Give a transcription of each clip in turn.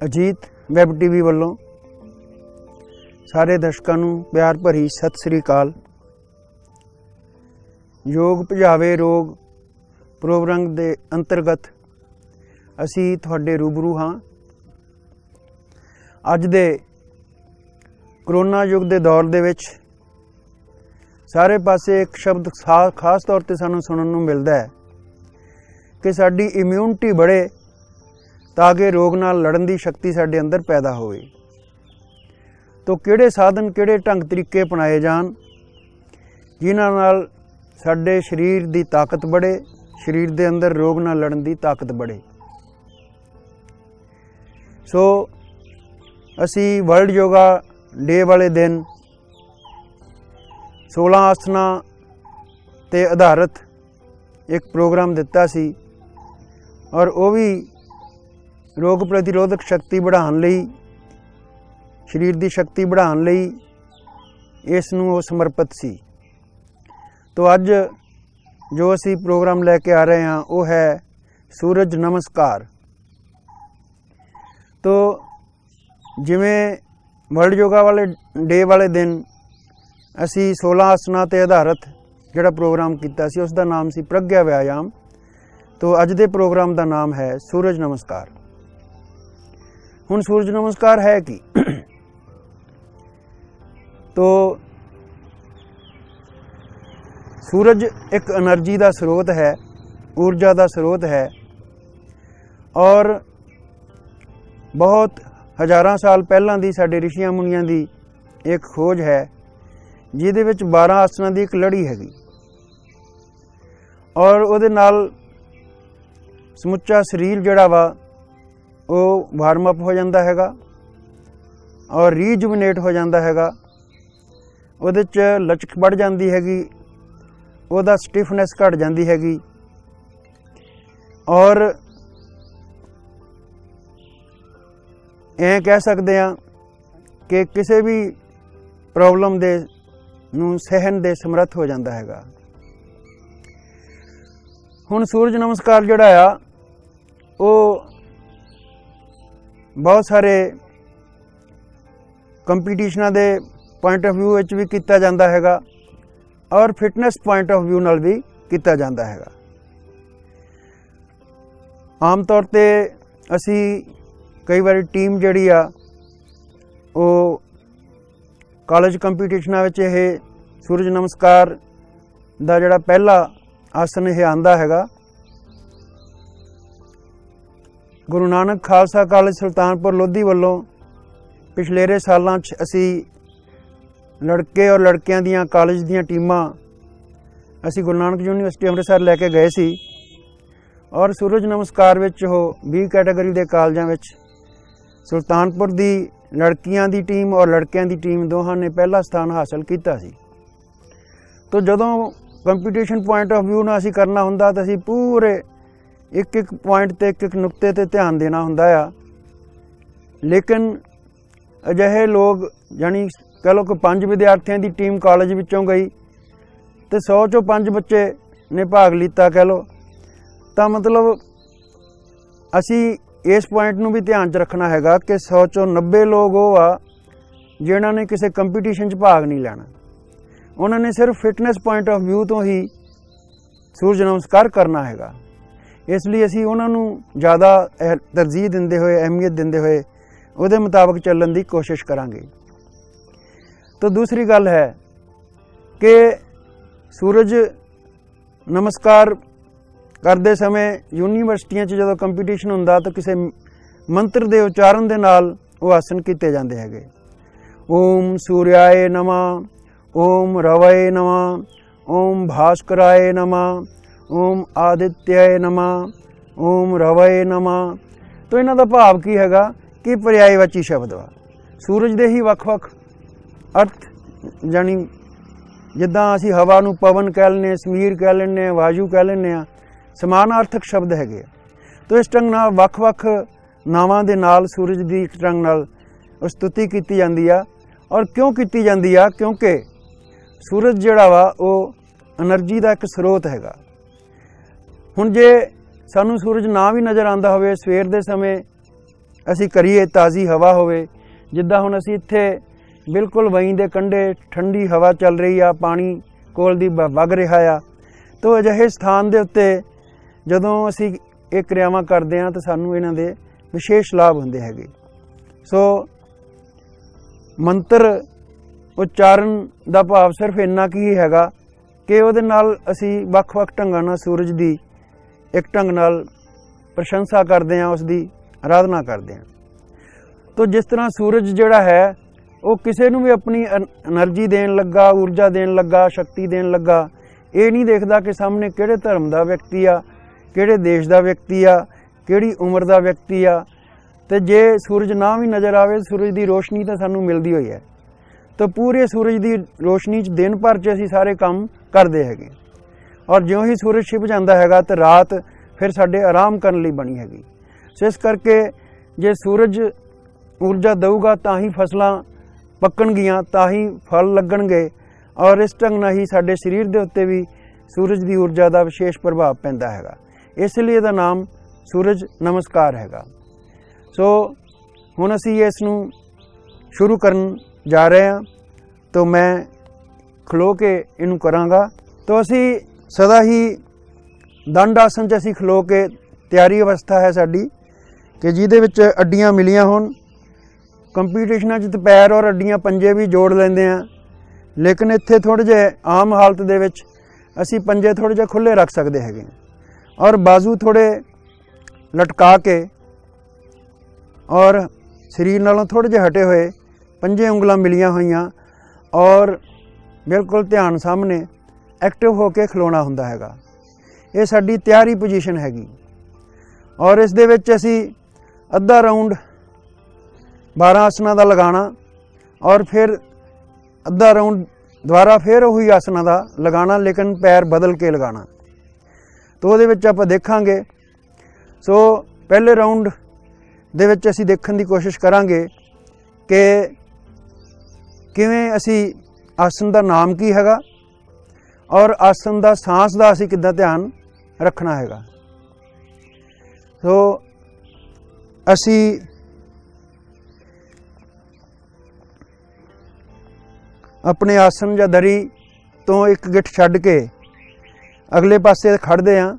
Ajit web TV वालों सारे दर्शकों नूं प्यार भरी सत श्री अकाल। योग भजावे रोग प्रोग्राम के अंतर्गत असी तुहाडे रूबरू हाँ। अज दे करोना युग के दौर दे विच सारे पासे एक शब्द खास तौर पर सानूं सुनन नूं मिलदा है कि साडी इम्यूनिटी बढ़े ताकि रोग नाल लड़न की शक्ति साडे अंदर पैदा होवे। तो किहड़े साधन किहड़े ढंग तरीके अपनाए जान जिन्हां नाल साडे शरीर की ताकत बढ़े, शरीर के अंदर रोग नाल लड़न की ताकत बढ़े। सो असी वर्ल्ड योगा डे वाले दिन 16 आसना ते आधारित एक प्रोग्राम दिता सी और वो भी रोग प्रतिरोधक शक्ति बढ़ाने लई, शरीर की शक्ति बढ़ाने लई इसनूं समर्पित सी। तो अज जो असी प्रोग्राम लैके आ रहे हैं वो है सूरज नमस्कार। तो जिवें वर्ल्ड योगा वाले डे वाले दिन असी 16 आसना ते आधारित जिहड़ा प्रोग्राम कीता सी उसका नाम सी प्रज्ञा व्यायाम। तो अज दे प्रोग्राम का नाम है सूरज नमस्कार। हुण सूरज नमस्कार है कि तो सूरज एक एनर्जी का स्रोत है, ऊर्जा का स्रोत है और बहुत हज़ारां साल पहलां दी साडे ऋषियां मुनियां दी एक खोज है जिहदे विच 12 आसनां दी एक लड़ी हैगी और उहदे नाल समुच्चा शरीर जिहड़ा वा वो वार्म अप हो जाता हैगा और रीजुविनेट हो जाता हैगा। उहदे च लचक बढ़ जाती हैगी, उहदा स्टिफनेस घट जाती हैगी और ऐ कह सकते हैं कि किसी भी प्रॉब्लम दे नूं सहन दे समर्थ हो जाता हैगा। हुण सूरज नमस्कार जिहड़ा आ वो बहुत सारे कंपीटिशनां दे पॉइंट ऑफ व्यू विच भी किया जाता हैगा और फिटनेस पॉइंट ऑफ व्यू नाल भी किया जाता हैगा। आम तौर पे असी कई बार टीम जिहड़ी आ वो कॉलेज कंपीटिशनां विच यह सूरज नमस्कार दा जिहड़ा पहला आसन यह आंदा हैगा। गुरु नानक खालसा कॉलेज सुल्तानपुर लोधी वालों पिछलेरे सालों असी लड़के और लड़कियां दियां कॉलेज दियां टीमां असी गुरु नानक यूनीवर्सिटी अमृतसर लैके गए सी और सूरज नमस्कार विच हो 20 कैटेगरी के कॉलेजां विच सुल्तानपुर दी लड़कियां दी टीम और लड़कियां दी टीम दोहां ने पहला स्थान हासिल किया सी। तो जदों कंपीटिशन पॉइंट ऑफ व्यू नाल असी करना हुंदा तां असी पूरे एक एक पॉइंट ते एक नुकते ते ध्यान देना हुंदा आ। लेकिन अजिहे लोग यानी कह लो कि 5 विद्यार्थियों की टीम कॉलेज विचों गई तो 100 चों 5 बच्चे ने भाग लीता कह लो, तो मतलब असी इस पॉइंट नूं भी ध्यान च रखना हैगा कि 100 चों 90 लोग वो आ जिन्हां ने किसी कंपीटिशन च भाग नहीं लेना। उन्होंने सिर्फ फिटनेस पॉइंट ऑफ व्यू तो ही सूरज नमस्कार करना हैगा। इसलिए असी उन्होंने ज़्यादा तरजीह देंदे होए, अहमियत देंदे होए उहदे मुताबिक चलण की कोशिश करांगे। तो दूसरी गल है कि सूरज नमस्कार करते समय यूनीवर्सिटियां जो कंपीटिशन हुंदा तो किसी मंत्र के उच्चारण के नाल वो आसन किए जाते हैं। ओम सूर्याय नमः, ओम रवये नमः, ओम भास्कराय नमः, ओम आदित्याय नमः, ओम रवये नमः। तो इन्हां दा भाव की हैगा कि पर्यायवाची शब्द वा सूरज दे ही वख-वख अर्थ जानी जिद्दां असी हवा नूं पवन कह लैंदे, समीर कह लैंदे, वायु कह लैंदे, समानार्थक शब्द हैगे। तो इस ढंग नाल वख-वख नावां दे नाल सूरज दी इस ढंग नाल स्तुति की जाती है। और क्यों की जाती है? क्योंकि सूरज जिहड़ा वा वो एनर्जी का एक स्रोत हैगा। हुण जे सानू सूरज ना भी नज़र आंदा होवे सवेर दे समय ਅਸੀਂ ਕਰੀਏ, ਤਾਜ਼ੀ ਹਵਾ ਹੋਵੇ। ਜਿੱਦਾਂ ਹੁਣ ਅਸੀਂ ਇੱਥੇ ਬਿਲਕੁਲ ਵਈ ਦੇ ਕੰਢੇ ਠੰਡੀ ਹਵਾ ਚੱਲ ਰਹੀ ਆ, ਪਾਣੀ ਕੋਲ ਦੀ ਵਗ ਰਿਹਾ ਆ। ਤੋ ਅਜਿਹੇ ਸਥਾਨ ਦੇ ਉੱਤੇ ਜਦੋਂ ਅਸੀਂ ਇਹ ਕਿਰਿਆਵਾਂ ਕਰਦੇ ਹਾਂ ਤਾਂ ਸਾਨੂੰ ਇਹਨਾਂ ਦੇ ਵਿਸ਼ੇਸ਼ ਲਾਭ ਹੁੰਦੇ ਹੈਗੇ। ਸੋ ਮੰਤਰ ਉਚਾਰਨ ਦਾ ਭਾਵ ਸਿਰਫ ਇੰਨਾ ਕੀ ਹੀ ਹੈਗਾ ਕਿ ਉਹਦੇ ਨਾਲ ਅਸੀਂ ਵੱਖ-ਵੱਖ ਢੰਗਾਂ ਨਾਲ ਸੂਰਜ ਦੀ ਇੱਕ ਢੰਗ ਨਾਲ ਪ੍ਰਸ਼ੰਸਾ ਕਰਦੇ ਹਾਂ, ਉਸ ਦੀ ਆਰਾਧਨਾ ਕਰਦੇ ਹਾਂ। ਤੋ ਜਿਸ ਤਰ੍ਹਾਂ ਸੂਰਜ ਜਿਹੜਾ ਹੈ ਉਹ ਕਿਸੇ ਨੂੰ ਵੀ ਆਪਣੀ એનર્ਜੀ ਦੇਣ ਲੱਗਾ, ਊਰਜਾ ਦੇਣ ਲੱਗਾ, ਸ਼ਕਤੀ ਦੇਣ ਲੱਗਾ, ਇਹ ਨਹੀਂ ਦੇਖਦਾ ਕਿ ਸਾਹਮਣੇ ਕਿਹੜੇ ਧਰਮ ਦਾ ਵਿਅਕਤੀ ਆ, ਕਿਹੜੇ ਦੇਸ਼ ਦਾ ਵਿਅਕਤੀ ਆ, ਕਿਹੜੀ ਉਮਰ ਦਾ ਵਿਅਕਤੀ ਆ। ਤੇ ਜੇ ਸੂਰਜ ਨਾ ਵੀ ਨਜ਼ਰ ਆਵੇ, ਸੂਰਜ ਦੀ ਰੋਸ਼ਨੀ ਤਾਂ ਸਾਨੂੰ ਮਿਲਦੀ ਹੋਈ ਹੈ। ਤਾਂ ਪੂਰੇ ਸੂਰਜ ਦੀ ਰੋਸ਼ਨੀ 'ਚ ਦਿਨ ਭਰ 'ਚ ਅਸੀਂ ਸਾਰੇ ਕੰਮ ਕਰਦੇ ਹੈਗੇ। ਔਰ ਜਿਉਂ ਹੀ ਸੂਰਜ ਛਿਪ ਜਾਂਦਾ ਹੈਗਾ ਤਾਂ ਰਾਤ ਫਿਰ ਸਾਡੇ ਆਰਾਮ ਕਰਨ ਲਈ ਬਣੀ ਹੈਗੀ। ਸੋ ਇਸ ਕਰਕੇ ਜੇ ਸੂਰਜ ਊਰਜਾ ਦੇਊਗਾ ਤਾਂ ਹੀ ਫਸਲਾਂ ਪੱਕਣਗੀਆਂ, ਤਾਂ ਹੀ ਫਲ ਲੱਗਣਗੇ। ਔਰ ਇਸ ਢੰਗ ਨਾਲ ਹੀ ਸਾਡੇ ਸਰੀਰ ਦੇ ਉੱਤੇ ਵੀ ਸੂਰਜ ਦੀ ਊਰਜਾ ਦਾ ਵਿਸ਼ੇਸ਼ ਪ੍ਰਭਾਵ ਪੈਂਦਾ ਹੈਗਾ। ਇਸ ਲਈ ਇਹਦਾ ਨਾਮ ਸੂਰਜ ਨਮਸਕਾਰ ਹੈਗਾ। ਸੋ ਹੁਣ ਅਸੀਂ ਇਸ ਨੂੰ ਸ਼ੁਰੂ ਕਰਨ ਜਾ ਰਹੇ ਹਾਂ। ਤਾਂ ਮੈਂ ਖਲੋ ਕੇ ਇਹਨੂੰ ਕਰਾਂਗਾ। ਤਾਂ ਅਸੀਂ ਸਦਾ ਹੀ ਦੰਡ ਆਸਨ 'ਚ ਅਸੀਂ ਖਲੋ ਕੇ ਤਿਆਰੀ ਅਵਸਥਾ ਹੈ ਸਾਡੀ ਕਿ ਜਿਹਦੇ ਵਿੱਚ ਅੱਡੀਆਂ ਮਿਲੀਆਂ ਹੋਣ। ਕੰਪੀਟੀਸ਼ਨਾਂ 'ਚ ਤਾਂ ਪੈਰ ਔਰ ਅੱਡੀਆਂ ਪੰਜੇ ਵੀ ਜੋੜ ਲੈਂਦੇ ਹਾਂ, ਲੇਕਿਨ ਇੱਥੇ ਥੋੜ੍ਹੇ ਜਿਹੇ ਆਮ ਹਾਲਤ ਦੇ ਵਿੱਚ ਅਸੀਂ ਪੰਜੇ ਥੋੜ੍ਹੇ ਜਿਹੇ ਖੁੱਲ੍ਹੇ ਰੱਖ ਸਕਦੇ ਹੈਗੇ ਔਰ ਬਾਜ਼ੂ ਥੋੜ੍ਹੇ ਲਟਕਾ ਕੇ ਔਰ ਸਰੀਰ ਨਾਲੋਂ ਥੋੜ੍ਹੇ ਜਿਹੇ ਹਟੇ ਹੋਏ, ਪੰਜੇ ਉਂਗਲਾਂ ਮਿਲੀਆਂ ਹੋਈਆਂ ਔਰ ਬਿਲਕੁਲ ਧਿਆਨ ਸਾਹਮਣੇ ਐਕਟਿਵ ਹੋ ਕੇ ਖਲੋਣਾ ਹੁੰਦਾ ਹੈਗਾ। ਇਹ ਸਾਡੀ ਤਿਆਰੀ ਪੋਜੀਸ਼ਨ ਹੈਗੀ। ਔਰ ਇਸ ਦੇ ਵਿੱਚ ਅਸੀਂ ਅੱਧਾ ਰਾਊਂਡ 12 ਆਸਨਾਂ ਦਾ ਲਗਾਉਣਾ ਔਰ ਫਿਰ ਅੱਧਾ ਰਾਊਂਡ ਦੁਬਾਰਾ ਫਿਰ ਉਹੀ ਆਸਨਾਂ ਦਾ ਲਗਾਉਣਾ, ਲੇਕਿਨ ਪੈਰ ਬਦਲ ਕੇ ਲਗਾਉਣਾ। ਤਾਂ ਉਹਦੇ ਵਿੱਚ ਆਪਾਂ ਦੇਖਾਂਗੇ। ਸੋ ਪਹਿਲੇ ਰਾਊਂਡ ਦੇ ਵਿੱਚ ਅਸੀਂ ਦੇਖਣ ਦੀ ਕੋਸ਼ਿਸ਼ ਕਰਾਂਗੇ ਕਿ ਕਿਵੇਂ ਅਸੀਂ ਆਸਨ ਦਾ ਨਾਮ ਕੀ ਹੈਗਾ ਔਰ ਆਸਨ ਦਾ ਸਾਂਸ ਦਾ ਅਸੀਂ ਕਿੱਦਾਂ ਧਿਆਨ ਰੱਖਣਾ ਹੈਗਾ। ਸੋ ਅਸੀਂ ਆਪਣੇ ਆਸਨ ਜਾਂ ਦਰੀ ਤੋਂ ਇੱਕ ਗਿੱਠ ਛੱਡ ਕੇ ਅਗਲੇ ਪਾਸੇ ਖੜ੍ਹਦੇ ਹਾਂ,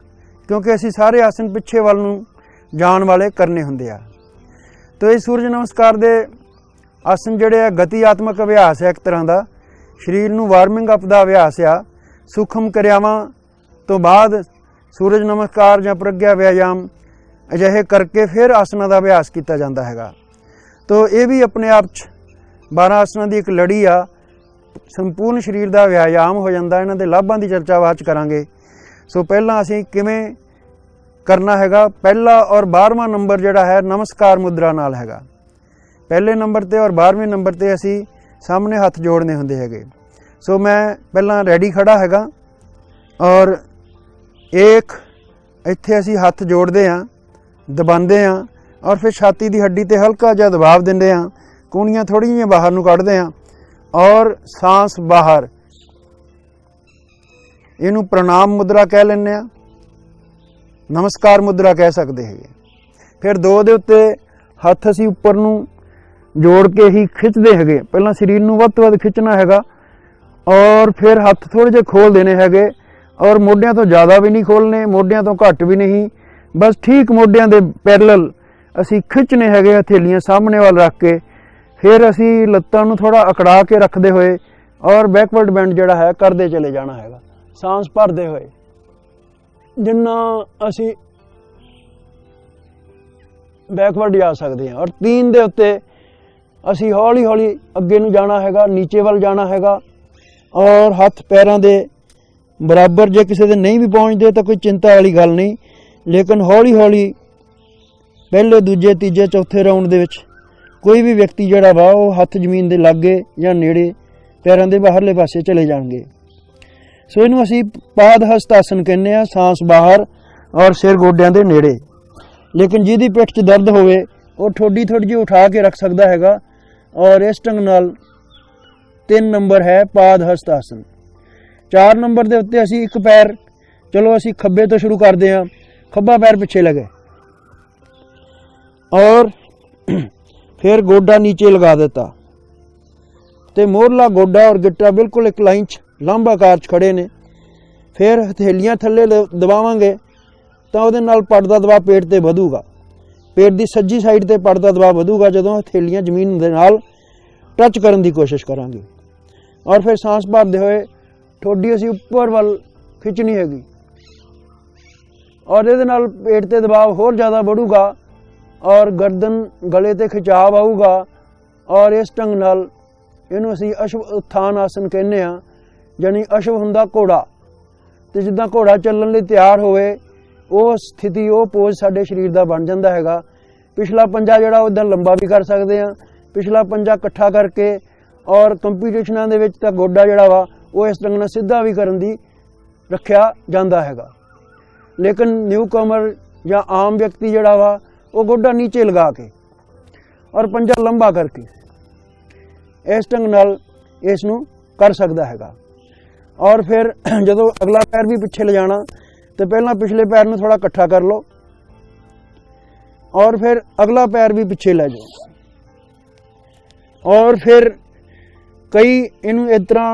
ਕਿਉਂਕਿ ਅਸੀਂ ਸਾਰੇ ਆਸਨ ਪਿੱਛੇ ਵੱਲ ਨੂੰ ਜਾਣ ਵਾਲੇ ਕਰਨੇ ਹੁੰਦੇ ਆ। ਤਾਂ ਇਹ ਸੂਰਜ ਨਮਸਕਾਰ ਦੇ ਆਸਨ ਜਿਹੜੇ ਆ ਗਤੀਆਤਮਕ ਅਭਿਆਸ ਹੈ, ਇੱਕ ਤਰ੍ਹਾਂ ਦਾ ਸਰੀਰ ਨੂੰ ਵਾਰਮਿੰਗ ਅਪ ਦਾ ਅਭਿਆਸ ਆ। ਸੂਖਮ ਕਿਰਿਆਵਾਂ ਤੋਂ ਬਾਅਦ ਸੂਰਜ ਨਮਸਕਾਰ ਜਾਂ ਪ੍ਰਗਿਆ ਵਿਆਯਾਮ ਅਜਿਹੇ ਕਰਕੇ ਫਿਰ ਆਸਨਾਂ ਦਾ ਅਭਿਆਸ ਕੀਤਾ ਜਾਂਦਾ ਹੈਗਾ। ਤਾਂ ਇਹ ਵੀ ਆਪਣੇ ਆਪ 'ਚ 12 ਆਸਨਾਂ ਦੀ ਇੱਕ ਲੜੀ ਆ। ਸੰਪੂਰਨ ਸਰੀਰ ਦਾ ਵਿਆਯਾਮ ਹੋ ਜਾਂਦਾ। ਇਹਨਾਂ ਦੇ ਲਾਭਾਂ ਦੀ ਚਰਚਾ ਬਾਅਦ 'ਚ ਕਰਾਂਗੇ। ਸੋ ਪਹਿਲਾਂ ਅਸੀਂ ਕਿਵੇਂ ਕਰਨਾ ਹੈਗਾ। ਪਹਿਲਾ ਔਰ 12ਵਾਂ ਨੰਬਰ ਜਿਹੜਾ ਹੈ ਨਮਸਕਾਰ ਮੁਦਰਾ ਨਾਲ ਹੈਗਾ। ਪਹਿਲੇ ਨੰਬਰ 'ਤੇ ਔਰ 12ਵੇਂ ਨੰਬਰ 'ਤੇ ਅਸੀਂ ਸਾਹਮਣੇ ਹੱਥ ਜੋੜਨੇ ਹੁੰਦੇ ਹੈਗੇ। ਸੋ ਮੈਂ ਪਹਿਲਾਂ ਰੈਡੀ ਖੜਾ ਹੈਗਾ ਔਰ ਇੱਥੇ ਅਸੀਂ ਹੱਥ ਜੋੜਦੇ ਹਾਂ, ਦਬਾਉਂਦੇ ਹਾਂ ਔਰ ਫਿਰ ਛਾਤੀ ਦੀ ਹੱਡੀ 'ਤੇ ਹਲਕਾ ਜਿਹਾ ਦਬਾਅ ਦਿੰਦੇ ਹਾਂ। ਕੂਣੀਆਂ ਥੋੜ੍ਹੀਆਂ ਜਿਹੀਆਂ ਬਾਹਰ ਨੂੰ ਕੱਢਦੇ ਹਾਂ ਔਰ ਸਾਂਸ ਬਾਹਰ। ਇਹਨੂੰ ਪ੍ਰਣਾਮ ਮੁਦਰਾ ਕਹਿ ਲੈਂਦੇ ਹਾਂ, ਨਮਸਕਾਰ ਮੁਦਰਾ ਕਹਿ ਸਕਦੇ ਹੈਗੇ। ਫਿਰ 2 ਦੇ ਉੱਤੇ ਹੱਥ ਅਸੀਂ ਉੱਪਰ ਨੂੰ ਜੋੜ ਕੇ ਹੀ ਖਿੱਚਦੇ ਹੈਗੇ। ਪਹਿਲਾਂ ਸਰੀਰ ਨੂੰ ਵੱਧ ਤੋਂ ਵੱਧ ਖਿੱਚਣਾ ਹੈਗਾ ਔਰ ਫਿਰ ਹੱਥ ਥੋੜ੍ਹੇ ਜਿਹੇ ਖੋਲ ਦੇਣੇ ਹੈਗੇ ਔਰ ਮੋਢਿਆਂ ਤੋਂ ਜ਼ਿਆਦਾ ਵੀ ਨਹੀਂ ਖੋਲ੍ਹਣੇ, ਮੋਢਿਆਂ ਤੋਂ ਘੱਟ ਵੀ ਨਹੀਂ, ਬਸ ਠੀਕ ਮੋਢਿਆਂ ਦੇ ਪੈਰਲਲ ਅਸੀਂ ਖਿੱਚਣੇ ਹੈਗੇ, ਹਥੇਲੀਆਂ ਸਾਹਮਣੇ ਵੱਲ ਰੱਖ ਕੇ। ਫਿਰ ਅਸੀਂ ਲੱਤਾਂ ਨੂੰ ਥੋੜ੍ਹਾ ਅਕੜਾ ਕੇ ਰੱਖਦੇ ਹੋਏ ਔਰ ਬੈਕਵਰਡ ਬੈਂਡ ਜਿਹੜਾ ਹੈ ਕਰਦੇ ਚਲੇ ਜਾਣਾ ਹੈਗਾ, ਸਾਂਸ ਭਰਦੇ ਹੋਏ। ਜਿੰਨਾ ਅਸੀਂ ਬੈਕਵਰਡ ਜਾ ਸਕਦੇ ਹਾਂ। ਔਰ 3 ਦੇ ਉੱਤੇ ਅਸੀਂ ਹੌਲੀ ਹੌਲੀ ਅੱਗੇ ਨੂੰ ਜਾਣਾ ਹੈਗਾ, ਨੀਚੇ ਵੱਲ ਜਾਣਾ ਹੈਗਾ ਔਰ ਹੱਥ ਪੈਰਾਂ ਦੇ ਬਰਾਬਰ। ਜੇ ਕਿਸੇ ਦੇ ਨਹੀਂ ਵੀ ਪਹੁੰਚਦੇ ਤਾਂ ਕੋਈ ਚਿੰਤਾ ਵਾਲੀ ਗੱਲ ਨਹੀਂ, ਲੇਕਿਨ ਹੌਲੀ ਹੌਲੀ ਪਹਿਲੇ, ਦੂਜੇ, ਤੀਜੇ, ਚੌਥੇ ਰਾਊਂਡ ਦੇ ਵਿੱਚ ਕੋਈ ਵੀ ਵਿਅਕਤੀ ਜਿਹੜਾ ਵਾ ਉਹ ਹੱਥ ਜ਼ਮੀਨ ਦੇ ਲਾਗੇ ਜਾਂ ਨੇੜੇ ਪੈਰਾਂ ਦੇ ਬਾਹਰਲੇ ਪਾਸੇ ਚਲੇ ਜਾਣਗੇ। ਸੋ ਇਹਨੂੰ ਅਸੀਂ ਪਾਦ ਹਸਤ ਆਸਨ ਕਹਿੰਦੇ ਹਾਂ, ਸਾਂਸ ਬਾਹਰ ਔਰ ਸਿਰ ਗੋਡਿਆਂ ਦੇ ਨੇੜੇ। ਲੇਕਿਨ ਜਿਹਦੀ ਪਿੱਠ 'ਚ ਦਰਦ ਹੋਵੇ ਉਹ ਠੋਡੀ ਥੋੜ੍ਹੀ ਜਿਹੀ ਉਠਾ ਕੇ ਰੱਖ ਸਕਦਾ ਹੈਗਾ। ਔਰ ਇਸ ਢੰਗ ਨਾਲ 3 ਨੰਬਰ ਹੈ ਪਾਦ ਹਸਤ ਆਸਨ। 4 ਨੰਬਰ ਦੇ ਉੱਤੇ ਅਸੀਂ ਇੱਕ ਪੈਰ, ਚਲੋ ਅਸੀਂ ਖੱਬੇ ਤੋਂ ਸ਼ੁਰੂ ਕਰਦੇ ਹਾਂ। ਖੱਬਾ ਪੈਰ ਪਿੱਛੇ ਲਗੇ ਔਰ फिर गोडा नीचे लगा दिता तो मोरला गोडा और गिट्टा बिल्कुल एक लाइन च लंब आकार च खड़े ने। फिर हथेलियां थल्ले दबावांगे तो उहदे नाल पट दा दबाव पेट ते वधूगा। पेट की सज्जी साइड ते पट दा दबाव वधूगा जदों हथेलियां जमीन दे नाल टच करन दी कोशिश करांगे। और फिर सांस भरदे होए ठोडी असीं उपर वल खिंचनी हैगी और इहदे नाल पेट ते दबाव होर ज़्यादा बढ़ूगा और गर्दन गले ते खिंचाव आऊगा। और इस ढंग नाल इहनूं असीं अश्व उत्थान आसन कहने आ। जानी अश्व हुंदा घोड़ा ते जिद्दां घोड़ा चलण लई तैयार होवे ਉਹ स्थिति ਉਹ पोज साडे शरीर ਦਾ बन ਜਾਂਦਾ हैगा। पिछला पंजा ਜਿਹੜਾ ਉਹ इदां लंबा भी कर सकते हैं, पिछला पंजा इकट्ठा करके और कंपीटिशनां ਦੇ ਵਿੱਚ ਤਾਂ ਗੋਡਾ ਜਿਹੜਾ ਵਾ ਉਹ ਇਸ ढंग ਨਾਲ ਸਿੱਧਾ भी ਕਰਨ ਦੀ ਰੱਖਿਆ ਜਾਂਦਾ ਹੈਗਾ। लेकिन न्यू कमर ਜਾਂ आम व्यक्ति ਜਿਹੜਾ ਵਾ ਉਹ ਗੋਡਾ नीचे लगा के और पंजा लंबा करके इस ढंग नाल इस नूं कर सकदा हैगा। और फिर जदों अगला पैर भी पिछे ले जाना तो पहला पिछले पैर में थोड़ा इकट्ठा कर लो और फिर अगला पैर भी पिछे ले जाओ। और फिर कई इनू इस तरह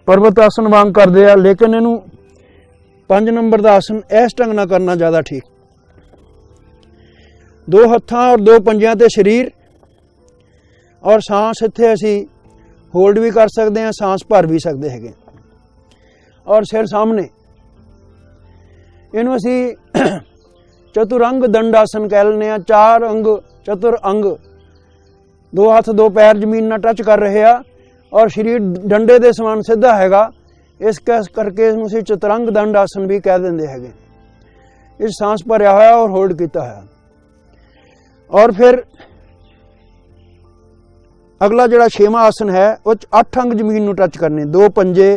पर्वत आसन वांग करते हैं, लेकिन इनू 5 नंबर का आसन इस ढंग ना करना ज़्यादा ठीक। 2 हत्थां और 2 पंजियां ते शरीर और सांस इत्थे असी होल्ड भी कर सकते हैं, सांस भर भी सकते हैं। और सिर सामने इनू असी चतुरंग दंड आसन कह लें। 4 अंग चतुर अंग, 2 हथ 2 पैर जमीन ना टच कर रहे हैं और शरीर डंडे के समान सीधा हैगा। इस करके इसनूं असीं चतुरंग दंड आसन भी कह देंगे है। इस सांस भरिया होया और होल्ड किया है। और फिर अगला जिहड़ा 6वां आसन है वो 8 अंग जमीन नूं टच करने, 2 पंजे,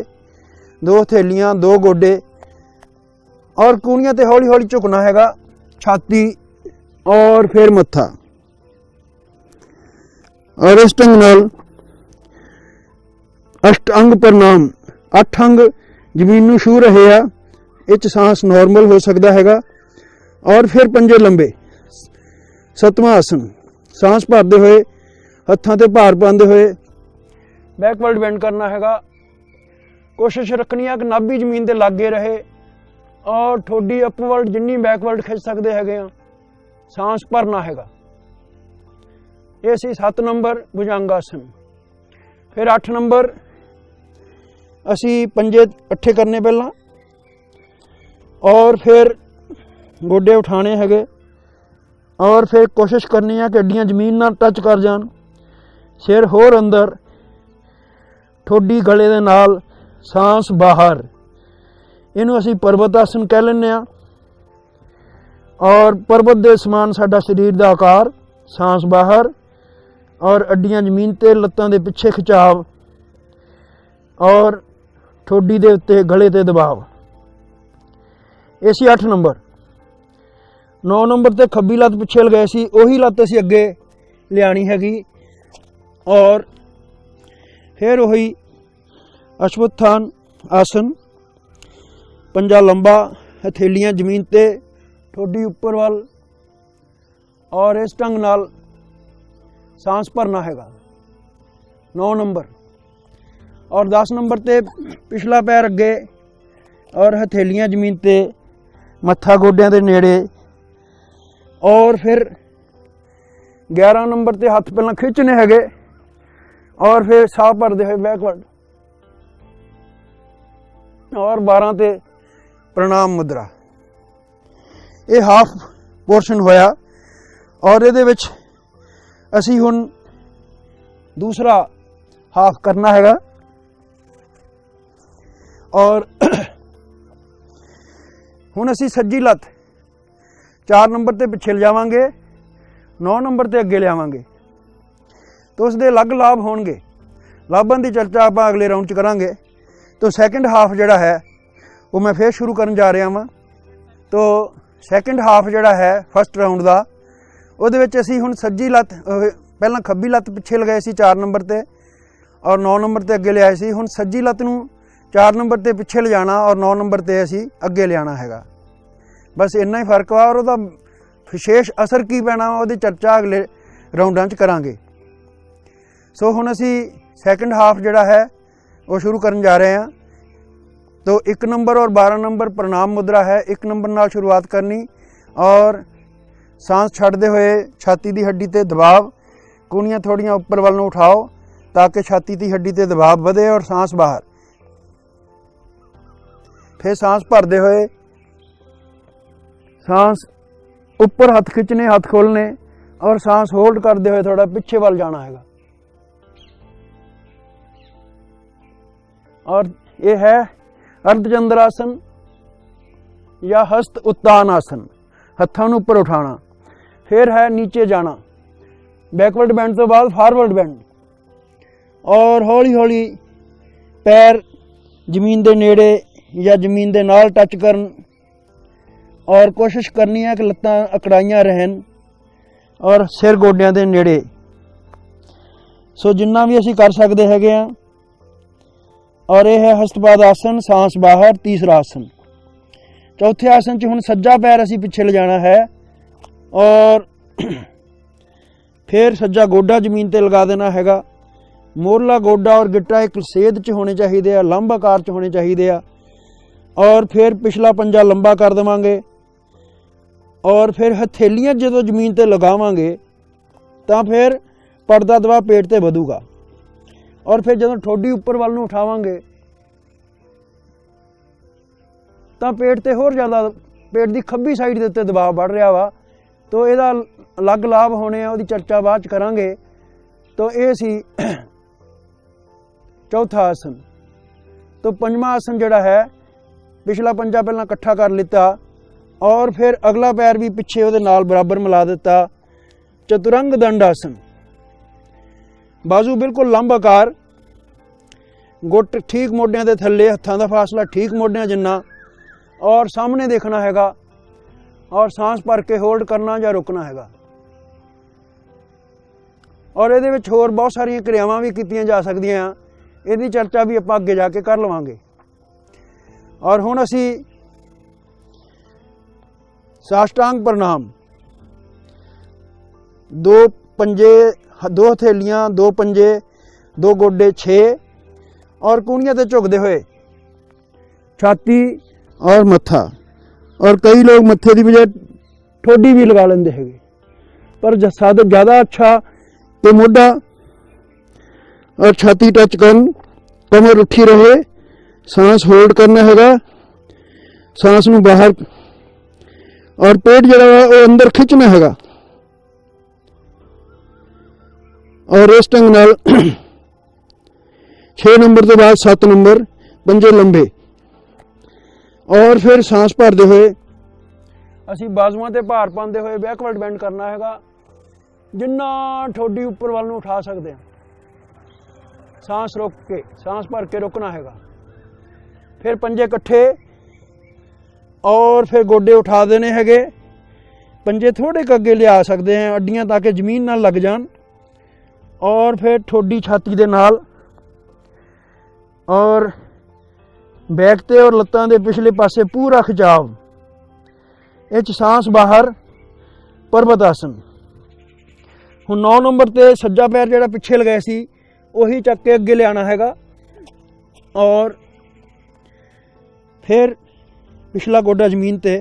2 हथेलियां, 2 गोडे और कूणियां ते हौली हौली झुकना हैगा, छाती और फिर मत्था। और इस ढंग नाल अष्ट अंग प्रणाम, 8 अंग जमीन नूं छू रहे आ। इच सांस नॉर्मल हो सकता हैगा। और फिर पंजे लंबे, 7वां आसन, सांस भरते हुए हत्थां ते भार पाते हुए बैकवर्ड बेंड करना हैगा। कोशिश रखनी है कि नाभि जमीन के लागे रहे और ठोडी अपवर्ड जिन्नी बैकवर्ड खिंच सकते हैं। सांस भरना हैगा। ये सी 7 नंबर भुजंग आसन। फिर 8 नंबर असी पंजे इकट्ठे करने पहला और फिर गोडे उठाने हैगे और फिर कोशिश करनी है कि हड्डियां जमीन ना टच कर जान। सिर होर अंदर, ठोडी गले दे नाल, सांस बाहर। इनू असी पर्वत आसन कह लें। और पर्वत दे समान साडा शरीर का आकार, सांस बाहर और अड्डियां जमीन ते, लत्तां दे पिछे खिंचाव और ठोडी दे उत्ते गले ते दबाव। ये सी 8 नंबर। 9 नंबर ते खब्बी लत्त पिछे लगाई सी, उही लत्त असी अगे लियानी हैगी। और फिर वही अश्वत्थान आसन, पंजा लंबा, हथेलियां जमीन ते, ठोडी उपर वाल और इस ढंग नाल सांस भरना हैगा। 9 नंबर। और 10 नंबर ते पिछला पैर अगे और हथेलियां जमीन ते, मत्था गोडियां दे नेड़े। और फिर 11 नंबर ते हाथ पहला खिंचने हैगे और फिर साह भरते हुए बैकवर्ड। और 12 ते प्रणाम मुद्रा। ये हाफ पोर्शन होया। और ये विच असी हुण दूसरा हाफ करना हैगा। और हुण असी सज्जी लत्त 4 नंबर ते पिछे ले जावांगे, 9 नंबर ते अगे लियावांगे। तो उसके अलग लाभ होणगे। लाभां की चर्चा आप अगले राउंड च करांगे। तो सैकेंड हाफ जिहड़ा है वो मैं फिर शुरू करन जा रहा वां। तो सैकेंड हाफ जिहड़ा है फस्ट राउंड का, उहदे विच असीं हुण सज्जी लत्त, पहलां खब्बी लत्त पिछे लगाई सी 4 नंबर ते और 9 नंबर ते अगे लियाए सी। हुण सज्जी लत्त नूं 4 नंबर ते पिछे ले जाना और 9 नंबर ते असीं अगे लियाना हैगा। बस इन्ना ही फर्क आ। और उहदा विशेष असर की पैना वा, उहदी चर्चा अगले राउंडां च करांगे। सो हुण असी सैकेंड हाफ जिहड़ा है वो शुरू करन जा रहे हैं। तो 1 नंबर और 12 नंबर प्रणाम मुद्रा है। 1 नंबर नाल शुरुआत करनी और सांस छड्डदे होए छाती की हड्डी ते दबाव, कूणियां थोड़ियां उपर वल नूं उठाओ ताकि छाती की हड्डी ते दबाव बढ़े और सांस बाहर। फिर सांस भरदे होए सांस ऊपर हथ खिंचने, हथ खोलने और सांस होल्ड करते हुए थोड़ा पिछे वाल जाना है। और ये है अर्धचंद्रासन या हस्त उत्तान आसन, हत्थों नूं ऊपर उठाना। फिर है नीचे जाना, बैकवर्ड बैंड तो बाद फॉरवर्ड बैंड, और हौली हौली पैर जमीन के नेड़े या जमीन के नाल टच करन, और कोशिश करनी है कि लत्तां अकड़ाइयां रहन और सिर गोडियां के नेड़े। सो जिन्ना भी असी कर सकते हैगे आ। और यह है हस्तपाद आसन, सांस बाहर। तीसरा आसन, चौथे आसन च हुण सज्जा पैर असी पिछे ले जाना है और फिर सज्जा गोडा जमीन ते लगा देना हैगा। मोरला गोडा और गिट्टा एक सेध च होने चाहिए, लंब आकार च होने चाहिए। और फिर पिछला पंजा लंबा कर देवांगे और फिर हथेलियां जो जमीन ते लगावांगे तो फिर पड़दा दबाव पेट ते वधूगा। और फिर जो ठोडी उपर वाल नूं उठावांगे तो पेट ते होर ज़्यादा, पेट की खब्बी साइड के उत्ते दबाव बढ़ रहा वा। तो यदा अलग लाभ होने आ, उहदी चर्चा बाद च करांगे। तो ये सी चौथा आसन। तो पंजवां आसन जिहड़ा है, पिछला पंजा पहला इकट्ठा कर लिता और फिर अगला पैर भी पिछे उहदे नाल बराबर मिला दिता। चतुरंग दंड आसन, बाजू बिल्कुल लंब आकार, गुट ठीक मोढियां दे थल्ले, हत्थां दा फासला ठीक मोढियां जिन्ना, और सामने देखना हैगा और सांस भर के होल्ड करना या रुकना हैगा। और ये होर बहुत सारिया क्रियावां भी कीतियां जा सकदियां, इहदी चर्चा भी आपां अगे जाके कर लवांगे। और हुण असी साष्टांग प्रणाम, दो पंजे, दो हथेलियां, दो पंजे, दो गोडे 6, और कूणियां ते झुकदे हुए छाती और मत्था। और कई लोग मत्थे की बजाय ठोडी भी लगा लेंदे हैगे, पर ज़्यादा अच्छा तो मोढा और छाती टच करन, कमर उठी रहे, सांस होल्ड करना हैगा, सांस नूं बाहर, और पेट जिहड़ा वो अंदर खिंचना हैगा। और इस ढंग नाल 6 नंबर के बाद 7 नंबर पंजे लंबे। और फिर सांस भरते हुए असी बाजुआं ते भार पाते हुए बैकवर्ड बैंड करना हैगा, जिन्ना ठोडी उपर वाल नूं उठा सकते हैं। सांस रोक के, सांस भर के रुकना हैगा। फिर पंजे इकट्ठे और फिर गोडे उठा देने हैगे। पंजे थोड़े क अगे लिया सकते हैं अड्डियां ताकि जमीन नाल लग जान। और फिर ठोडी छाती दे नाल और बैक ते और लत्तां दे पिछले पासे पूरा खिंचाव। इस सांस बाहर, पर्वत आसन। हुण 9 नंबर ते सज्जा पैर जिहड़ा पिछे लगाया सी उही चक के अगे लियाना हैगा। और फिर पिछला गोडा जमीन ते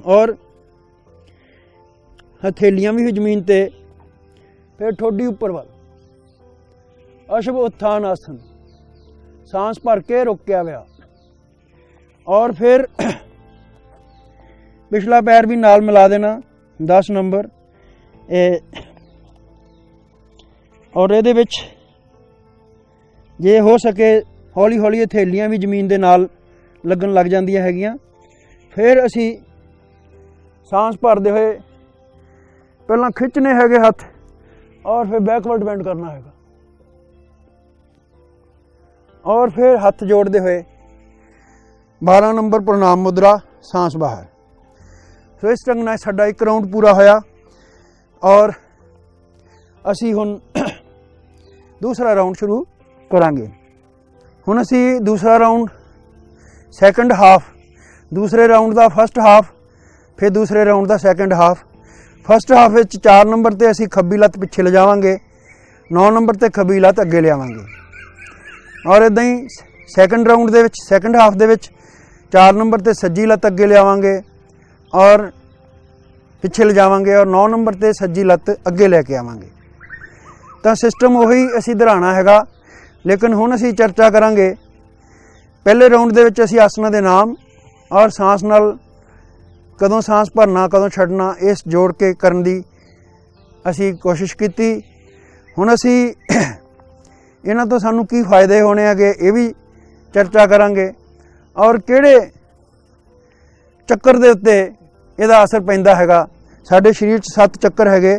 और हथेलियां भी जमीन ते, फिर ठोडी उपर वाल। अशुभ उत्थान आसन, सांस भर के रोकया गया। और फिर पिछला पैर भी नाल मिला देना, 10 नंबर। और ये विच जे हो सके हौली हौली हथेलियां भी जमीन दे नाल लगन लग जांदियां हैगियां। फिर असी सांस भरदे हुए पहला खिंचने हैगे हथ और फिर बैकवर्ड बैंड करना हैगा। और फिर हथ जोड़ते हुए 12 नंबर प्रणाम मुद्रा, सांस बाहर। सो इस ढंग नाल साडा 1 राउंड पूरा होया। और असी हुण दूसरा राउंड शुरू करांगे। हुण असी दूसरा राउंड, सैकेंड हाफ, दूसरे राउंड का फस्ट हाफ फिर दूसरे राउंड का सैकेंड हाफ। फस्ट हाफ में 4 नंबर ते असी खब्बी लत्त पिछे ले जावांगे, 9 नंबर ते खब्बी लत्त अगे लियावांगे। और इदां ही सैकेंड राउंड दे विच सैकेंड हाफ दे विच 4 नंबर ते सज्जी लत्त अगे लियावांगे और पिछे ले जावांगे, और 9 नंबर ते सज्जी लत्त अगे लैके आवांगे। तो सिस्टम उही असी दोहराना हैगा, लेकिन हुण असी चर्चा करांगे। पहले राउंड दे विच असी आसनां दे नाम और सांस नाल कदों सांस भरना कदों छड्डना इस जोड़ के करन दी असी कोशिश कीती। हुण असी इन्हां तो सानूं की फायदे होने हैगे ये भी चर्चा करांगे, और किहड़े चक्कर दे उत्ते इहदा असर पैंदा हैगा। साडे शरीर 'च 7 चक्कर हैगे,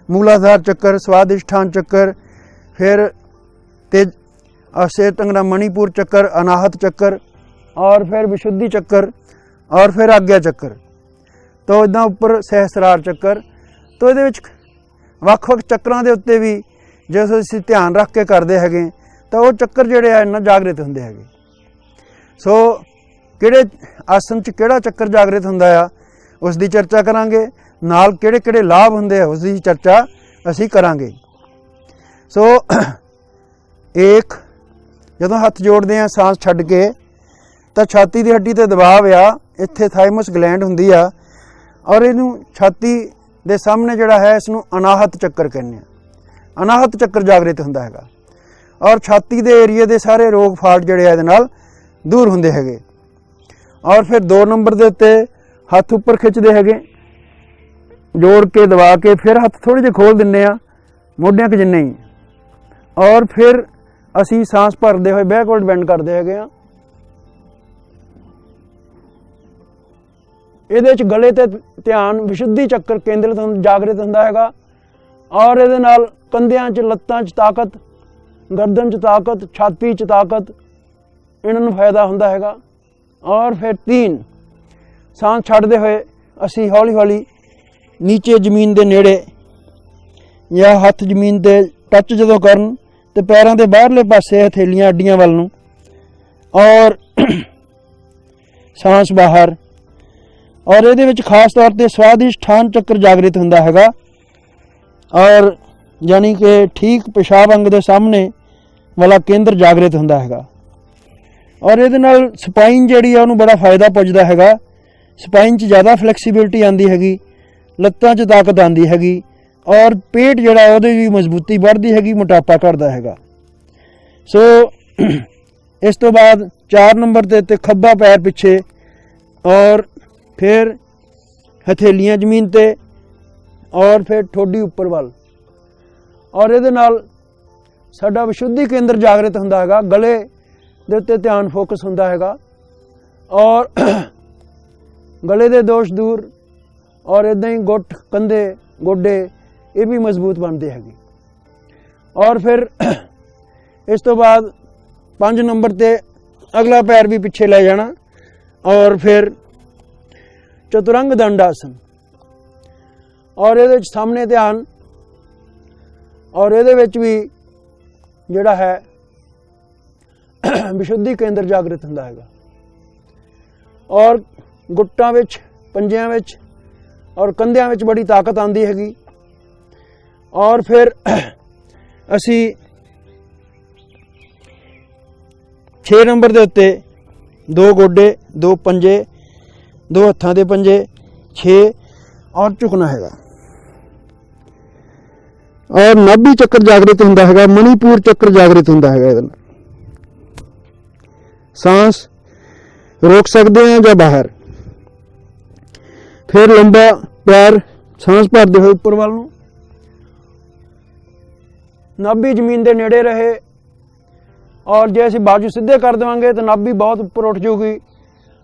मूलाधार चक्कर, स्वादिष्ठान चक्कर, फिर तेज असे टंगना मणिपुर चक्कर, अनाहत चक्कर, और फिर विशुद्धि चक्कर, और फिर आग्या चक्कर। तो इदां उपर सहस्रार चक्कर। तो इहदे विच वख-वख चक्रां दे उत्ते भी जे असीं ध्यान रख के करदे हैगे तो वो चक्कर जिहड़े आ इन्ना जागृत हुंदे हैगे। सो किहड़े आसन 'च किहड़ा चक्कर जागृत हुंदा आ उस दी चर्चा करांगे, नाल किहड़े किहड़े लाभ हुंदे आ उस दी चर्चा असीं करांगे। सो एक जदों हत्थ जोड़दे आ सांस छड्ड के तो छाती की हड्डी ते दबाव आ, इत्थे थाइमस ग्लैंड हुंदी आ, और इनू छाती दे सामने जिहड़ा है इसनूं अनाहत चक्कर कहने आ। अनाहत चक्कर जागृत हुंदा हैगा, और छाती दे एरिए दे सारे रोग फाल्ट जिहड़े आ इहदे नाल दूर हुंदे हैगे। और फिर 2 नंबर दे उत्ते हत्थ उपर खिंचदे हैगे, जोड़ के दबा के, फिर हत्थ थोड़े जिहे खोल दिंदे आ मोढियां क जिन्ने ही, और फिर असी सांस भरदे होए बैकवर्ड बेंड करदे हैगे आ। इहदे च गले ते ध्यान विशुद्धि चक्कर केंद्रित जागृत हुंदा हैगा, और इहदे नाल कंधियां च लत्तां च ताकत, गर्दन च ताकत, छाती च ताकत, इन्हां नूं फायदा हुंदा हैगा। और फिर 3 सांस छड्डदे होए असी हौली हौली नीचे जमीन दे नेड़े या हत्थ जमीन ते टच जदों करन ते पैरां दे बाहरले पासे हथेलियां अड्डियां वल नूं, और सांस बाहर। और इहदे विच खास तौर ते स्वादिष्ठान चक्कर जागृत हुंदा हैगा, और यानी कि ठीक पेशाब अंग दे सामने वाला केंद्र जागृत हुंदा हैगा। और इहदे नाल स्पाइन जिहड़ी आ उहनूं बड़ा फायदा पुजदा हैगा। स्पाइन 'च ज़्यादा फ्लैक्सीबिलिटी आंदी हैगी, लत्तां 'च ताकत आंदी हैगी, और पेट जिहड़ा उहदी भी मजबूती बढ़दी हैगी, मोटापा घटदा हैगा। सो इस तो बाद 4 नंबर ते खब्बा पैर पिछे, और फिर हथेलियां जमीन ते, और फिर ठोडी उपर वल। और इहदे नाल साडा विशुद्धि केंद्र जागृत हुंदा हैगा, गले दे उत्ते ध्यान फोकस हुंदा हैगा, और गले दे दोष दूर, और इदां ही गुट, कंधे, गोडे ये भी मजबूत बनते हैगे। और फिर इस तो बाद 5 नंबर ते अगला पैर भी पिछे ले जाना, और फिर चतुरंग दंड आसन, और इहदे विच सामने ध्यान, और इहदे विच भी जिहड़ा है विशुद्धि केंद्र जागृत हुंदा हैगा। और गुट्टां विच, पंजियां विच और कंधियां विच बड़ी ताकत आंदी हैगी। और फिर असी 6 नंबर दे उत्ते 2 गोडे, 2 पंजे, 2 हत्थां दे पंजे, 6, और झुकना हैगा। और नाभि चक्कर जागृत हुंदा हैगा, मणिपुर चक्कर जागृत हुंदा हैगा। इहदे नाल सांस रोक सकते हैं या बाहर। फिर लंबा पैर सांस भरते हुए उपर वाल नूं, नाभि जमीन के नेड़े रहे, और जे असीं बाजू सीधे कर देवांगे तो नाभि बहुत उपर उठ जाऊगी।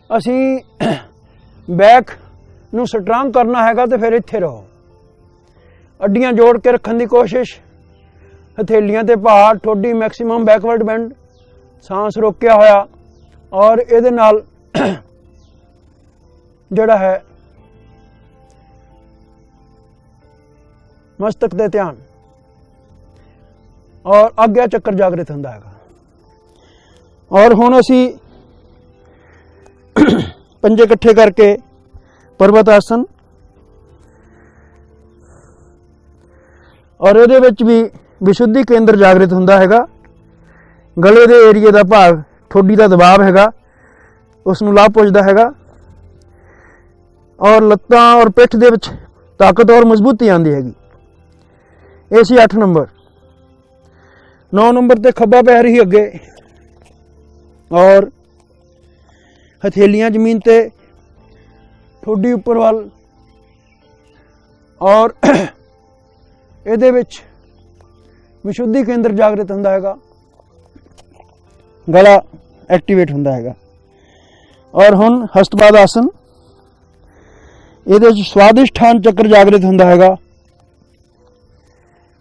असीं बैक नूं स्ट्रांग करना हैगा तो फिर इत्थे रहो, अड्डियां जोड़ के रखने की कोशिश, हथेलियां ते भार, ठोडी मैक्सीमम बैकवर्ड बेंड, सांस रोकिया होया, और इहदे नाल जिहड़ा है मस्तक दे ध्यान और आग्या चक्कर जागृत हुंदा हैगा। और हुण असी पंजे इकट्ठे करके पर्वत आसन और ਇਹਦੇ ਵਿੱਚ ਵੀ विशुद्धि केंद्र जागृत ਹੁੰਦਾ ਹੈਗਾ। गले ਦੇ ਏਰੀਏ ਦਾ ਭਾਗ ठोडी ਦਾ दबाव हैगा उस ਨੂੰ लाभ पहुंचता हैगा और ਲੱਤਾਂ और पिठ ਦੇ ਵਿੱਚ ताकत और मजबूती आती हैगी। ਇਹ ਸੀ 8 नंबर। 9 नंबर ਤੇ ਖੱਬਾ ਪੈਰ ਹੀ ਅੱਗੇ और हथेलियां जमीन ते ठोडी उपर वाल और ਇਹਦੇ ਵਿੱਚ विशुद्धि केंद्र जागृत ਹੁੰਦਾ ਹੈਗਾ। गला एक्टिवेट ਹੁੰਦਾ ਹੈਗਾ। और ਹੁਣ हस्तपाद आसन ਇਹਦੇ ਵਿੱਚ स्वादिष्ठान चक्र जागृत ਹੁੰਦਾ ਹੈਗਾ।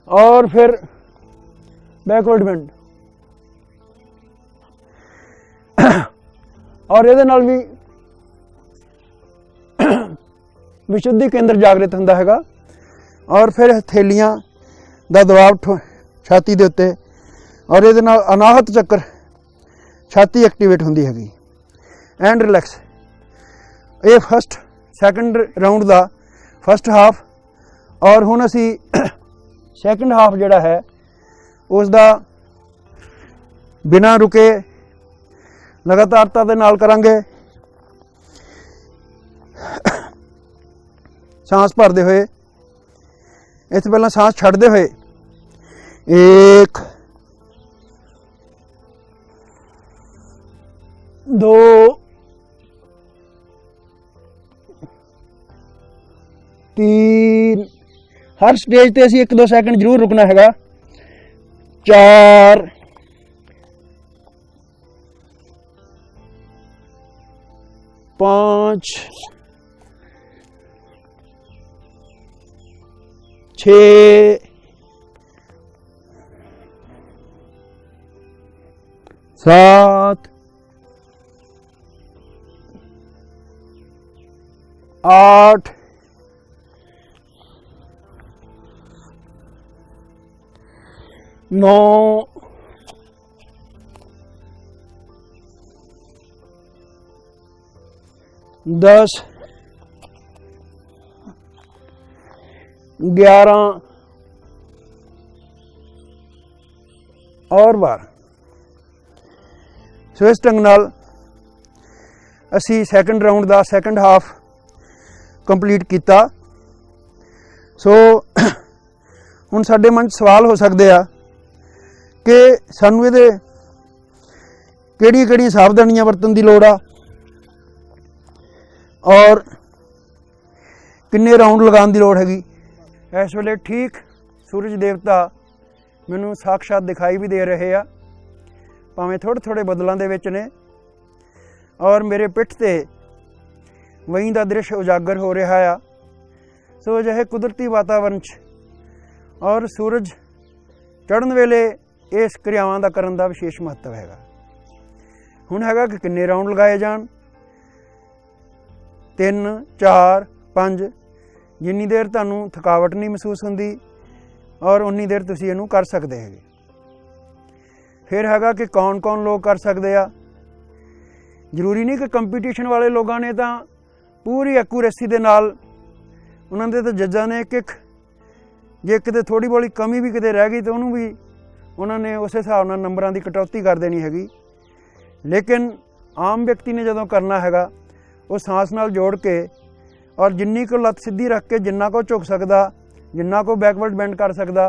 और फिर बैकवर्ड बेंड और ਇਹਦੇ ਨਾਲ ਵੀ विशुद्धि केंद्र जागृत ਹੁੰਦਾ ਹੈਗਾ। और फिर हथेलियां ਦਾ दबाव छाती ਦੇ ਉੱਤੇ और ਇਹਦੇ ਨਾਲ अनाहत ਚੱਕਰ छाती एक्टिवेट ਹੁੰਦੀ ਹੈਗੀ। And relax. ਇਹ फस्ट सैकंड राउंड ਦਾ फस्ट हाफ और ਹੁਣ ਅਸੀਂ सैकंड हाफ ਜਿਹੜਾ ਹੈ ਉਸ ਦਾ बिना रुके लगातारता ਦੇ ਨਾਲ ਕਰਾਂਗੇ। सांस भरते हुए इस पहला सांस छड्डते हुए 1 2 3 हर स्टेज ते असी 1-2 सैकंड जरूर रुकना हैगा। 4 5 6 7 8 9 10 11 और 12। सो इस ढंग नाल असी सैकंड राउंड का सैकंड हाफ कंप्लीट किया। सो हुण साडे मन च सवाल हो सकते आ कि सानू इहदे किहड़ियां सावधानियां वरतन की लोड़ आ और किन्ने राउंड लगाने की लोड़ हैगी। इस वेले ठीक सूरज देवता मैनू साक्षात दिखाई भी दे रहे आ, भावें थोड़े थोड़े बदलों के विच ने और मेरे पिठ ते वहीं का दृश्य उजागर हो रहा आ। सो अजिहे कुदरती वातावरण च और सूरज चढ़न वेले इस क्रियावां दा करन दा विशेष महत्व हैगा। हुण हैगा कि किन्ने राउंड लगाए जाण, 3 4 5, जिन्नी देर तुहानू थकावट नहीं महसूस होंदी और उन्नी देर तुसीं इहनू कर सकते हैं। फिर हैगा कि कौन कौन लोग कर सकते आ। जरूरी नहीं कि कंपीटीशन वाले लोगों ने तो पूरी एक्यूरेसी दे नाल उन्हां दे तो जजां ने एक जे किते थोड़ी बड़ी कमी भी किते रह गई तो उन्होंने भी उन्होंने उस हिसाब नाल नंबरां दी कटौती कर देनी हैगी। लेकिन आम व्यक्ति ने जदों करना हैगा वो सांस नाल जोड़ के और जिन्नी को लत्त सीधी रख के जिन्ना को झुक सकदा, जिन्ना को बैकवर्ड बेंड कर सकदा,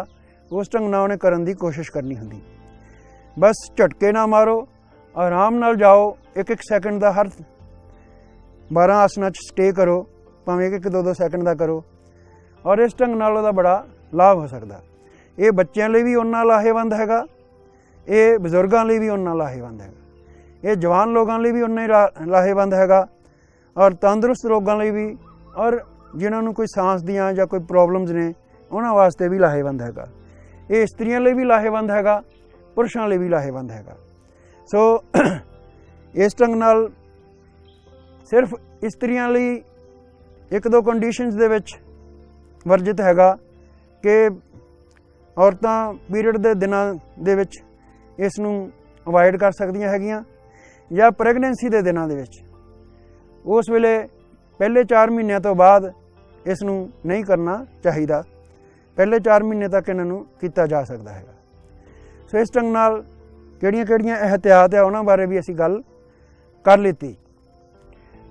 उस ढंग नाल उन्हें करन दी कोशिश करनी हुंदी। बस झटके ना मारो, आराम नाल जाओ। 1-1 सैकंड का हर 12 आसना स्टे करो, भावें 1-2 सैकंड का करो और इस ढंग नाल उहदा बड़ा लाभ हो सकता। ये बच्चों लिए भी उन्ना लाहेवंद हैगा, ये बजुर्गों लिए भी उन्ना लाहेवंद हैगा, ये जवान लोगों लिए भी उन्ना ही लाहेवंद हैगा और तंदुरुस्त लोगों लिए भी और जिन्होंने कोई सांस दियाँ या कोई प्रॉब्लम्स ने उन्होंने वास्ते भी लाहेवंद हैगा। ये स्त्रियों लिए भी लाहेवंद हैगा, पुरुषों लिए भी लाहेवंद हैगा। सो इस ढंग नाल सिर्फ इस्त्रियां लिए 1-2 कंडीशनस दे विच वर्जित हैगा कि औरतां पीरियड के दिनों दे विच इस नूं अवॉइड कर सकदियां हैगियां या प्रैगनेंसी के दिनों दे विच उस वेले ਪਹਿਲੇ 4 ਮਹੀਨਿਆਂ ਤੋਂ ਬਾਅਦ ਇਸ ਨੂੰ ਨਹੀਂ ਕਰਨਾ ਚਾਹੀਦਾ। ਪਹਿਲੇ 4 ਮਹੀਨੇ ਤੱਕ ਇਹਨਾਂ ਨੂੰ ਕੀਤਾ ਜਾ ਸਕਦਾ ਹੈਗਾ। ਸੋ ਇਸ ਢੰਗ ਨਾਲ ਕਿਹੜੀਆਂ ਇਹਤਿਆਤ ਹੈ ਉਹਨਾਂ ਬਾਰੇ ਵੀ ਅਸੀਂ ਗੱਲ ਕਰ ਲਿੱਤੀ।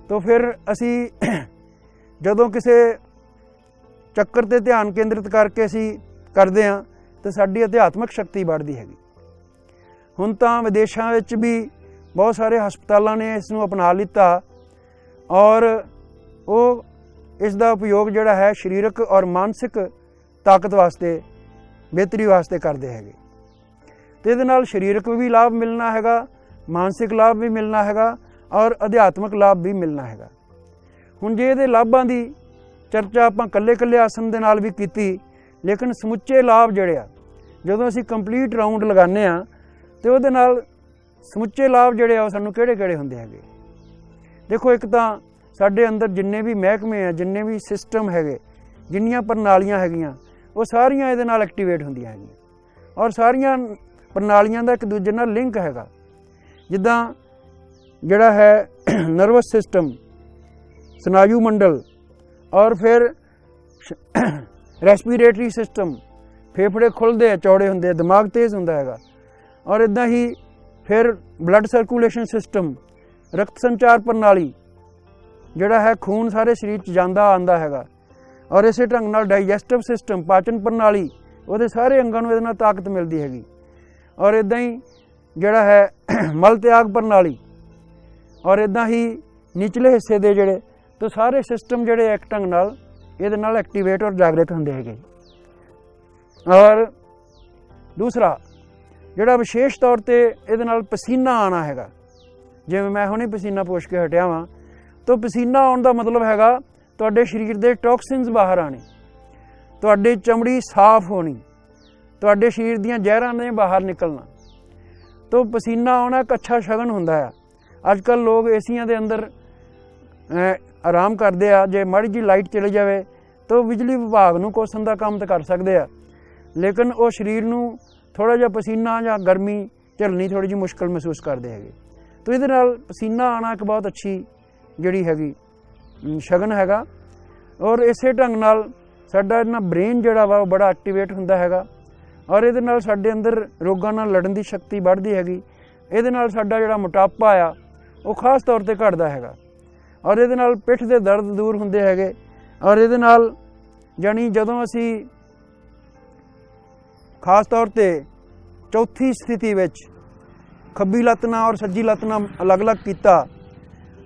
तो फिर असी जदों किसी ਚੱਕਰ ਤੇ ਧਿਆਨ ਕੇਂਦਰਿਤ ਕਰਕੇ ਅਸੀਂ ਕਰਦੇ ਹਾਂ ਤਾਂ ਸਾਡੀ ਅਧਿਆਤਮਿਕ ਸ਼ਕਤੀ बढ़ਦੀ ਹੈਗੀ। ਹੁਣ ਤਾਂ ਵਿਦੇਸ਼ਾਂ ਵਿੱਚ ਵੀ ਬਹੁਤ ਸਾਰੇ ਹਸਪਤਾਲਾਂ ਨੇ ਇਸ ਨੂੰ ਅਪਣਾ ਲਿੱਤਾ ਔਰ ਉਹ ਇਸ ਦਾ ਉਪਯੋਗ ਜਿਹੜਾ ਹੈ ਸਰੀਰਕ ਔਰ ਮਾਨਸਿਕ ਤਾਕਤ ਵਾਸਤੇ ਬਿਹਤਰੀ ਵਾਸਤੇ ਕਰਦੇ ਹੈਗੇ। ਤੇ ਇਹਦੇ ਨਾਲ ਸਰੀਰਕ ਵੀ ਲਾਭ ਮਿਲਣਾ ਹੈਗਾ, ਮਾਨਸਿਕ ਲਾਭ ਵੀ ਮਿਲਣਾ ਹੈਗਾ और अध्यात्मिक लाभ भी मिलना हैगा। हुण जे इहदे लाभां दी चर्चा आपां कल्ले आसन दे नाल भी कीती, लेकिन समुच्चे लाभ जिहड़े आ जदों असीं कंप्लीट राउंड लगाने आ ते उहदे नाल समुच्चे लाभ जिहड़े आ सानूं किहड़े हुंदे हैगे। देखो एक तां साडे अंदर जिन्ने भी महकमे आ, जिन्ने भी सिस्टम हैगे, जिन्नियां प्रणालियां हैगियां वो सारियां इहदे नाल एक्टिवेट हुंदियां हैगियां और सारियां प्रणालियां दा एक दूजे नाल लिंक हैगा। जिद्दां जिहड़ा है नर्वस सिस्टम, स्नायु मंडल और फिर रेस्पिरेटरी सिस्टम, फेफड़े खुलते चौड़े होंगे, दिमाग तेज़ होंदा हैगा और इदा ही फिर ब्लड सर्कुलेशन सिस्टम, रक्त संचार प्रणाली जिहड़ा है खून सारे शरीर च जांदा आंदा हैगा और इस ढंग नाल डाइजेस्टिव सिस्टम, पाचन प्रणाली, वो सारे अंगां नूं इहदे नाल ताकत मिलती हैगी और इदा ही जिहड़ा है मल त्याग प्रणाली और इदा ही निचले हिस्से दे जिहड़े तो सारे सिस्टम जिहड़े एक ढंग नाल इहदे नाल एक्टिवेट और जागृत हुंदे हैगे। और दूसरा जिहड़ा विशेष तौर ते इहदे नाल पसीना आना हैगा, जिवें मैं हुणे पसीना पोछ के हटिया वां, तो पसीना आउण दा मतलब हैगा तुहाडे शरीर दे टॉक्सिन्स बाहर आने, तुहाडी चमड़ी साफ होनी, तुहाडे शरीर दीयां जहरां ने बाहर निकलना। तो पसीना आउणा एक अच्छा शगन हुंदा है। अजकल लोग एसियां दे अंदर आराम करते हैं, जे माड़ी जी लाइट चली जाए तो बिजली विभाग नूं कोसण दा काम तो कर सकते हैं, लेकिन वो शरीर नूं थोड़ा जिहा पसीना या गर्मी झलनी थोड़ी जी मुश्किल महसूस करते हैं। तो इहदे नाल पसीना आना एक बहुत अच्छी जिहड़ी हैगी शगन हैगा और इसे ढंग नाल साडा इन्ना ब्रेन जिहड़ा वा बड़ा एक्टिवेट हुंदा हैगा और इहदे नाल साडे अंदर रोगां नाल लड़न दी शक्ति बढ़दी हैगी। इहदे नाल साडा जिहड़ा मोटापा आ वो खास तौर पर घटदा हैगा और इहदे नाल पिठ दे दर्द दूर हुंदे हैगे और इहदे नाल जानी जदों असीं खास तौर पर चौथी स्थिति विच खब्बी लत्त नाल और सज्जी लत्त नाल अलग अलग कीता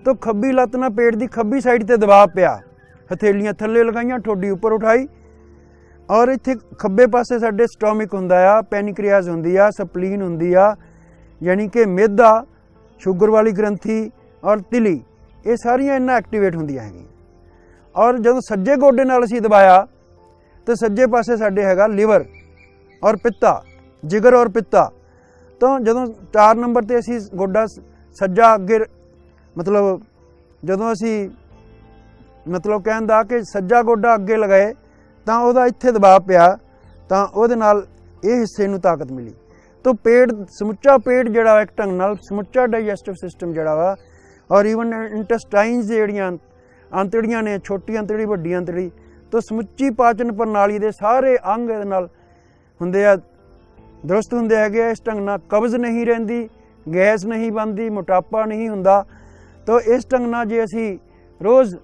तो खब्बी लत्त नाल पेट की खब्बी साइड ते दबाव पिया, हथेलियां थल्ले लगाईयां, ठोडी उपर उठाई और इत्थे खब्बे पासे साडे स्टोमिक हुंदा आ, पैनक्रियाज हुंदी आ, सपलीन हुंदी आ, यानी कि मिह्दा, शुगर वाली ग्रंथी और तिली, ये सारियां इन्ना एक्टिवेट होंदियां हैगियां। और जदों सज्जे गोडे नाल असीं दबाया तो सज्जे पासे साडे हैगा लिवर और पित्ता, जिगर और पित्ता। तो जदों 4 नंबर ते असीं गोडा सज्जा अगे मतलब जदों असीं मतलब कहण दा कि सज्जा गोडा अगे लगाए तो उहदा इत्थे दबाव पिया तो उहदे नाल इह हिस्से नूं ताकत मिली। तो पेट समुच्चा पेट जिहड़ा एक ढंग नाल समुच्चा डाइजेस्टिव सिस्टम जिहड़ा वा और ईवन इंटेस्टाइनस जिहड़ियां आंतड़ियां ने, छोटी आंतड़ी वड्डी आंतड़ी, तो समुच्ची पाचन प्रणाली दे सारे अंग इहदे नाल हुंदे आ, दुरुस्त हुंदे हैगे। इस ढंग नाल कब्ज नहीं रहिंदी, गैस नहीं बनदी, मोटापा नहीं हुंदा। तो इस ढंग नाल जे असीं रोज़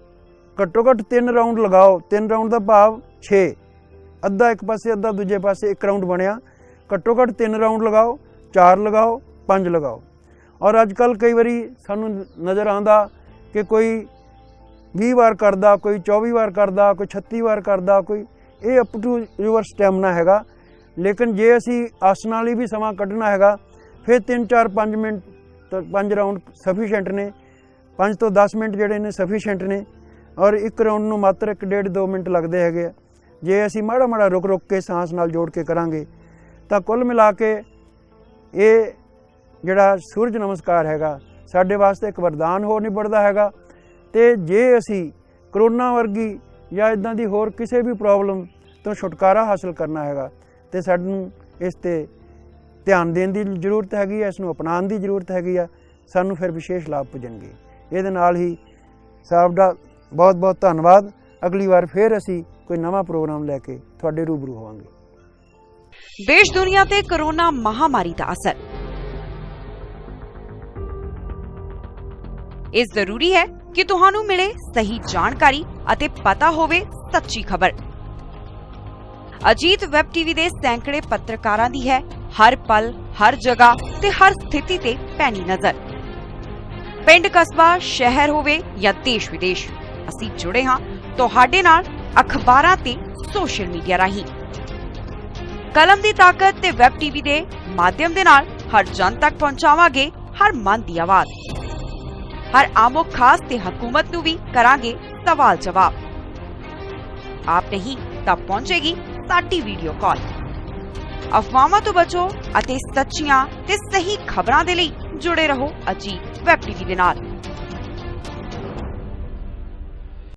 घट्टो घट्ट 3 राउंड लगाओ, 3 राउंड दा भाव 6, अद्धा एक पासे अद्धा दूजे पासे 1 राउंड बनिया, घट्टो घट्ट 3 राउंड लगाओ, 4 लगाओ, 5 लगाओ। और अजकल कई बारी सानू नज़र आंदा कि कोई 20 वार करदा, कोई 24 वार करदा, कोई 36 वार करदा, कोई ये अप टू यूअर स्टैमिना हैगा। लेकिन जे असी आसनां लई भी समा कढ़ना हैगा फिर 3 4 5 मिनट तो 5 राउंड सफिशेंट ने, 5 तो 10 मिनट जिहड़े ने सफिशेंट ने और 1 राउंड नूं मात्र 1 1.5 2 मिनट लगते हैं। जे असी माड़ा माड़ा रुक रुक के सांस नाल जोड़ के करांगे तो कुल मिला के ये जिहड़ा सूरज नमस्कार हैगा साडे वास्ते एक वरदान हो निबड़दा हैगा। ते जे असी करोना वर्गी या इदां दी होर किसी भी प्रॉब्लम तो छुटकारा हासिल करना हैगा तो सानूं इस ते ध्यान देने की जरूरत हैगी है, इसनूं अपनाने की जरूरत हैगी आ, सानूं फिर विशेष लाभ पुजणगे। इहदे नाल ही साडा ਬਹੁਤ ਬਹੁਤ ਧੰਨਵਾਦ। ਅਗਲੀ ਵਾਰ ਫਿਰ ਅਸੀਂ ਕੋਈ ਨਵਾਂ ਪ੍ਰੋਗਰਾਮ ਲੈ ਕੇ ਤੁਹਾਡੇ ਰੂਬਰੂ ਹੋਵਾਂਗੇ। देश दुनिया ते कोरोना महामारी दा असर। ਇਹ ਜ਼ਰੂਰੀ ਹੈ ਕਿ ਤੁਹਾਨੂੰ ਮਿਲੇ ਸਹੀ ਜਾਣਕਾਰੀ ਅਤੇ ਪਤਾ ਹੋਵੇ ਸੱਚੀ ਖਬਰ। ਅਜੀਤ ਵੈਬ ਟੀਵੀ ਦੇ ਸੈਂਕੜੇ ਪੱਤਰਕਾਰਾਂ ਦੀ ਹੈ ਹਰ ਪਲ, ਹਰ ਜਗ੍ਹਾ ਤੇ ਹਰ ਸਥਿਤੀ ਤੇ ਪੈਣੀ ਨਜ਼ਰ। ਪਿੰਡ, ਕਸਬਾ, ਸ਼ਹਿਰ ਹੋਵੇ ਜਾਂ ਦੇਸ਼ ਵਿਦੇਸ਼, ਅਸੀਂ ਜੁੜੇ ਹਾਂ ਤੁਹਾਡੇ ਨਾਲ ਅਖਬਾਰਾਂ ਤੇ ਸੋਸ਼ਲ ਮੀਡੀਆ ਰਾਹੀਂ। ਕਲਮ ਦੀ ਤਾਕਤ ਤੇ ਵੈਬ ਟੀਵੀ ਦੇ ਮਾਧਿਅਮ ਦੇ ਨਾਲ ਹਰ ਜਨ ਤੱਕ ਪਹੁੰਚਾਵਾਂਗੇ ਹਰ ਮਨ ਦੀ ਆਵਾਜ਼। ਹਰ ਆਮੋ ਖਾਸ ਤੇ ਹਕੂਮਤ ਨੂੰ ਵੀ ਕਰਾਂਗੇ ਸਵਾਲ ਜਵਾਬ। ਆਪ ਨਹੀਂ ਤਾਂ ਪਹੁੰਚੇਗੀ ਸਾਡੀ ਵੀਡੀਓ ਕਾਲ। ਅਫਵਾਹਾਂ ਤੋਂ ਬਚੋ ਅਤੇ ਸੱਚੀਆਂ ਤੇ ਸਹੀ ਖਬਰਾਂ ਦੇ ਲਈ ਜੁੜੇ ਰਹੋ ਅਜੀਤ ਵੈਬ ਟੀਵੀ ਦੇ ਨਾਲ।